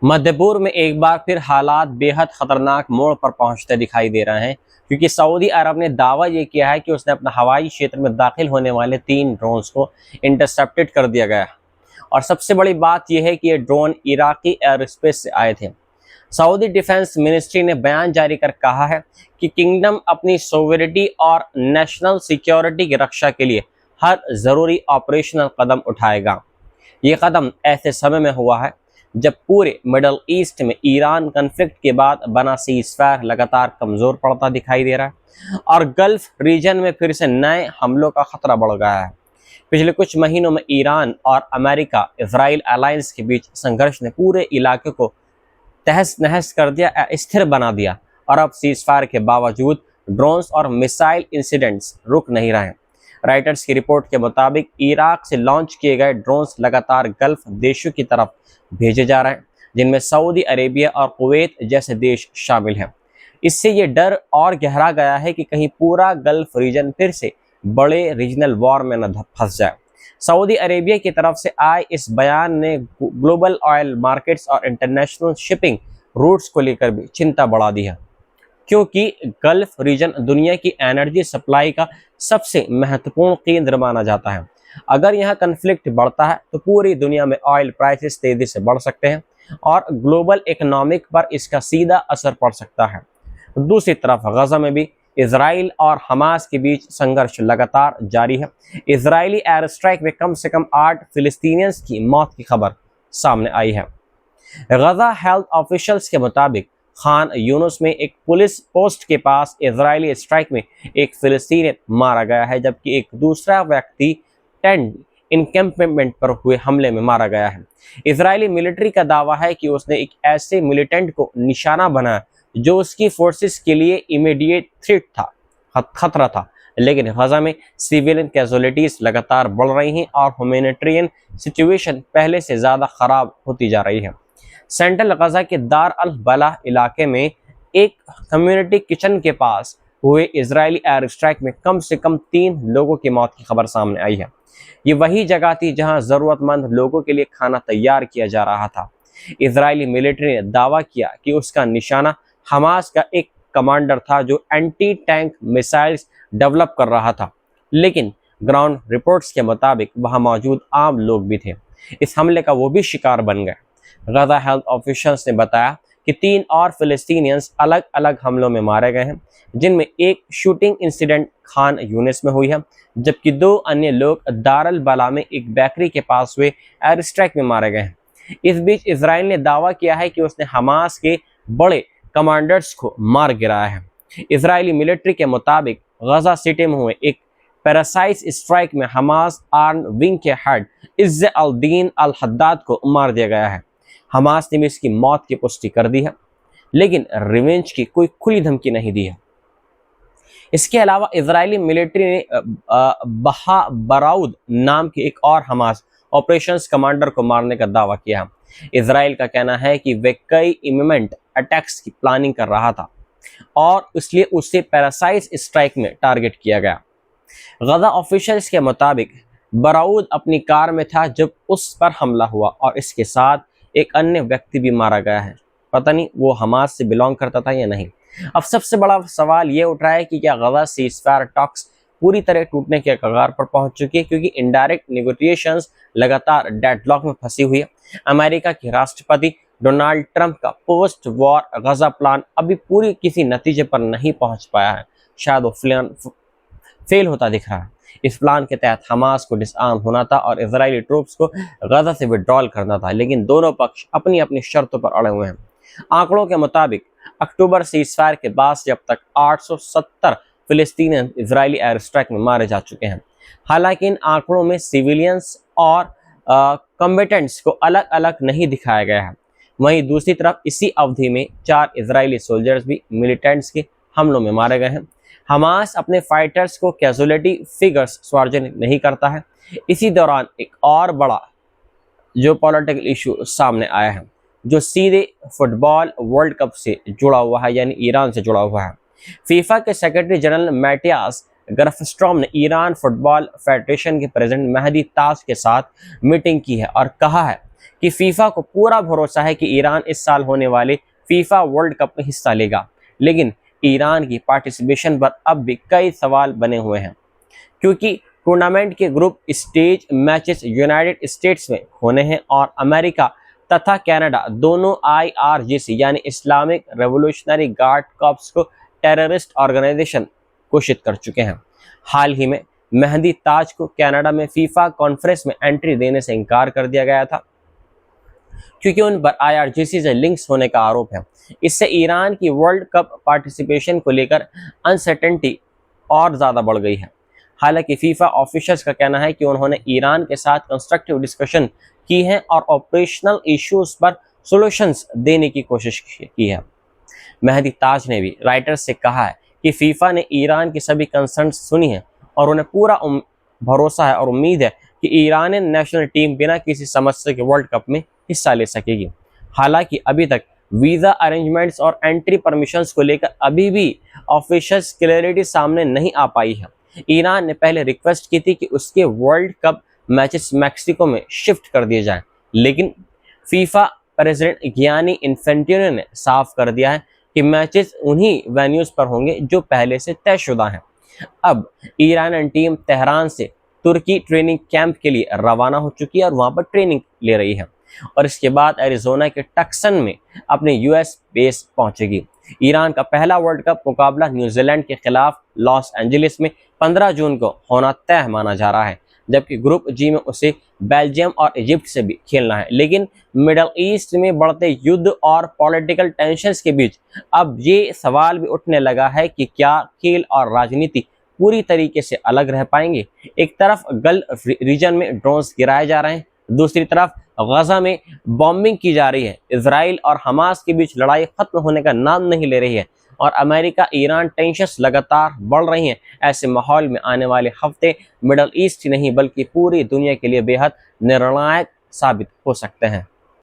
मध्य पूर्व में एक बार फिर हालात बेहद खतरनाक मोड़ पर पहुंचते दिखाई दे रहे हैं, क्योंकि सऊदी अरब ने दावा ये किया है कि उसने अपना हवाई क्षेत्र में दाखिल होने वाले 3 ड्रोन्स को इंटरसेप्टेड कर दिया गया। और सबसे बड़ी बात यह है कि ये ड्रोन इराकी एयर स्पेस से आए थे। सऊदी डिफेंस मिनिस्ट्री ने बयान जारी कर कहा है कि किंगडम अपनी सोवरेनिटी और नेशनल सिक्योरिटी की रक्षा के लिए हर जरूरी ऑपरेशनल कदम उठाएगा। ये कदम ऐसे समय में हुआ है जब पूरे मिडल ईस्ट में ईरान कन्फ्लिक्ट के बाद बना सीज़फायर लगातार कमज़ोर पड़ता दिखाई दे रहा है और गल्फ रीजन में फिर से नए हमलों का खतरा बढ़ गया है। पिछले कुछ महीनों में ईरान और अमेरिका इजराइल अलायंस के बीच संघर्ष ने पूरे इलाके को तहस नहस कर दिया, अस्थिर बना दिया और अब सीज़फायर के बावजूद ड्रोन्स और मिसाइल इंसिडेंट्स रुक नहीं रहे। राइटर्स की रिपोर्ट के मुताबिक इराक से लॉन्च किए गए ड्रोन्स लगातार गल्फ देशों की तरफ भेजे जा रहे हैं, जिनमें सऊदी अरेबिया और कुवैत जैसे देश शामिल हैं। इससे ये डर और गहरा गया है कि कहीं पूरा गल्फ रीजन फिर से बड़े रीजनल वॉर में न फंस जाए। सऊदी अरेबिया की तरफ से आए इस बयान ने ग्लोबल ऑयल मार्केट्स और इंटरनेशनल शिपिंग रूट्स को लेकर भी चिंता बढ़ा दी है, क्योंकि गल्फ रीजन दुनिया की एनर्जी सप्लाई का सबसे महत्वपूर्ण केंद्र माना जाता है। अगर यहाँ कन्फ्लिक्ट बढ़ता है तो पूरी दुनिया में ऑयल प्राइसेस तेजी से बढ़ सकते हैं और ग्लोबल इकोनॉमिक पर इसका सीधा असर पड़ सकता है। दूसरी तरफ गजा में भी इजराइल और हमास के बीच संघर्ष लगातार जारी है। इजरायली एयर स्ट्राइक में कम से कम 8 फिलिस्तीनियंस की मौत की खबर सामने आई है। गजा हेल्थ ऑफिशियल्स के मुताबिक खान यूनुस में एक पुलिस पोस्ट के पास इजरायली स्ट्राइक में एक फिलिस्तीनी मारा गया है, जबकि एक दूसरा व्यक्ति टेंट इनकैंपमेंट पर हुए हमले में मारा गया है। इजरायली मिलिट्री का दावा है कि उसने एक ऐसे मिलिटेंट को निशाना बनाया जो उसकी फोर्सेस के लिए इमीडिएट थ्रेट था, खतरा था। लेकिन गजा में सिविलियन कैजुअलिटीज लगातार बढ़ रही हैं और ह्यूमैनिटेरियन सिचुएशन पहले से ज़्यादा ख़राब होती जा रही है। सेंट्रल गजा के दार अल बलाह इलाके में एक कम्युनिटी किचन के पास हुए इजरायली एयर स्ट्राइक में कम से कम 3 लोगों की मौत की खबर सामने आई है। ये वही जगह थी जहां ज़रूरतमंद लोगों के लिए खाना तैयार किया जा रहा था। इजरायली मिलिट्री ने दावा किया कि उसका निशाना हमास का एक कमांडर था जो एंटी टैंक मिसाइल्स डेवलप कर रहा था, लेकिन ग्राउंड रिपोर्ट्स के मुताबिक वहां मौजूद आम लोग भी थे। इस हमले का वो भी शिकार बन गए। गजा हेल्थ ऑफिशियल्स ने बताया कि 3 और फिलिस्तीनियंस अलग अलग हमलों में मारे गए हैं, जिनमें एक शूटिंग इंसिडेंट खान यूनिस में हुई है, जबकि 2 अन्य लोग दारल बला में एक बेकरी के पास हुए एयर स्ट्राइक में मारे गए हैं। इस बीच इसराइल ने दावा किया है कि उसने हमास के बड़े कमांडर्स को मार गिराया है। इजरायली मिलिट्री के मुताबिक गजा सिटी में हुए एक पैरासाइज स्ट्राइक में हमास आर्म विंग के हेड इज़्ज़ अल-दीन अल-हद्दाद को मार दिया गया है। हमास ने भी इसकी मौत की पुष्टि कर दी है, लेकिन रिवेंज की कोई खुली धमकी नहीं दी है। इसके अलावा इजरायली मिलिट्री ने बराउद नाम के एक और हमास ऑपरेशंस कमांडर को मारने का दावा किया है। इजराइल का कहना है कि वे कई इमिनेंट अटैक्स की प्लानिंग कर रहा था और इसलिए उसे पैरासाइज स्ट्राइक में टारगेट किया गया। गजा ऑफिशियल्स के मुताबिक बराउद अपनी कार में था जब उस पर हमला हुआ और इसके साथ एक अन्य व्यक्ति भी मारा गया है। पता नहीं वो हमास से बिलोंग करता था या नहीं। अब सबसे बड़ा सवाल ये उठ रहा है कि क्या गजा सीज़फायर टॉक्स पूरी तरह टूटने के कगार पर पहुंच चुकी है, क्योंकि इनडायरेक्ट नेगोशिएशंस लगातार डेडलॉक में फंसी हुई है। अमेरिका के राष्ट्रपति डोनाल्ड ट्रंप का पोस्ट वॉर गजा प्लान अभी पूरी किसी नतीजे पर नहीं पहुंच पाया है। शायद वो प्लान फेल होता दिख रहा है। इस प्लान के तहत हमास को डिसआर्म होना था और इजरायली ट्रूप्स को गजा से विड्रॉल करना था, लेकिन दोनों पक्ष अपनी अपनी शर्तों पर अड़े हुए हैं। आंकड़ों के मुताबिक अक्टूबर सीज़फायर के बाद से अब तक 870 फिलिस्तीनियन इजरायली एयर स्ट्राइक में मारे जा चुके हैं। हालांकि इन आंकड़ों में सिविलियंस और कॉम्बेटेंट्स को अलग अलग नहीं दिखाया गया है। वहीं दूसरी तरफ इसी अवधि में 4 इजरायली सोल्जर्स भी मिलिटेंट्स के हमलों में मारे गए हैं। हमास अपने फाइटर्स को कैजुअलिटी फिगर्स सार्वजनिक नहीं करता है। इसी दौरान एक और बड़ा जो पॉलिटिकल इशू सामने आया है, जो सीधे फुटबॉल वर्ल्ड कप से जुड़ा हुआ है, यानी ईरान से जुड़ा हुआ है। फीफा के सेक्रेटरी जनरल मैटियास गरफस्ट्रॉम ने ईरान फुटबॉल फेडरेशन के प्रेसिडेंट मेहदी ताज के साथ मीटिंग की है और कहा है कि फीफा को पूरा भरोसा है कि ईरान इस साल होने वाले फीफा वर्ल्ड कप में हिस्सा लेगा, लेकिन ईरान की पार्टिसिपेशन पर अब भी कई सवाल बने हुए हैं, क्योंकि टूर्नामेंट के group stage matches United states में होने हैं और अमेरिका तथा कनाडा दोनों IRGC यानी इस्लामिक रेवोल्यूशनरी गार्ड कॉर्प्स को टेररिस्ट ऑर्गेनाइजेशन घोषित कर चुके हैं। हाल ही में मेहंदी ताज को कनाडा में फीफा कॉन्फ्रेंस में एंट्री देने से इनकार कर दिया गया था, क्योंकि उन पर IRGC से लिंक्स होने का आरोप है। इससे ईरान की वर्ल्ड कप पार्टिसिपेशन को लेकर अनसर्टेनिटी और ज़्यादा बढ़ गई है। हालांकि फीफा ऑफिशियल्स का कहना है कि उन्होंने ईरान के साथ कंस्ट्रक्टिव डिस्कशन की है और ऑपरेशनल इश्यूज पर सॉल्यूशंस देने की कोशिश की है। मेहंदी ताज ने भी राइटर्स से कहा है कि फीफा ने ईरान की सभी कंसर्न सुनी है और उन्हें पूरा भरोसा है और उम्मीद है कि ईरानी नेशनल टीम बिना किसी समस्या के वर्ल्ड कप में हिस्सा ले सकेगी। हालांकि अभी तक वीज़ा अरेंजमेंट्स और एंट्री परमिशंस को लेकर अभी भी ऑफिशियल क्लैरिटी सामने नहीं आ पाई है। ईरान ने पहले रिक्वेस्ट की थी कि उसके वर्ल्ड कप मैचेस मैक्सिको में शिफ्ट कर दिए जाएं, लेकिन फीफा प्रेसिडेंट गियानी इन्फेंटिनो ने साफ कर दिया है कि मैचेस उन्हीं वेन्यूज पर होंगे जो पहले से तयशुदा हैं। अब ईरानी टीम तेहरान से तुर्की ट्रेनिंग कैंप के लिए रवाना हो चुकी है और वहां पर ट्रेनिंग ले रही है और इसके बाद एरिजोना के टक्सन में अपने US बेस पहुंचेगी। ईरान का पहला वर्ल्ड कप मुकाबला न्यूजीलैंड के खिलाफ लॉस एंजलिस में 15 जून को होना तय माना जा रहा है, जबकि ग्रुप G में उसे बेल्जियम और इजिप्ट से भी खेलना है। लेकिन मिडल ईस्ट में बढ़ते युद्ध और पॉलिटिकल टेंशन्स के बीच अब ये सवाल भी उठने लगा है कि क्या खेल और राजनीति पूरी तरीके से अलग रह पाएंगे। एक तरफ गल्फ रीजन में ड्रोन्स गिराए जा रहे हैं, दूसरी तरफ गजा में बॉम्बिंग की जा रही है। इजराइल और हमास के बीच लड़ाई खत्म होने का नाम नहीं ले रही है और अमेरिका ईरान टेंशन्स लगातार बढ़ रही हैं। ऐसे माहौल में आने वाले हफ्ते मिडल ईस्ट ही नहीं बल्कि पूरी दुनिया के लिए बेहद निर्णायक साबित हो सकते हैं।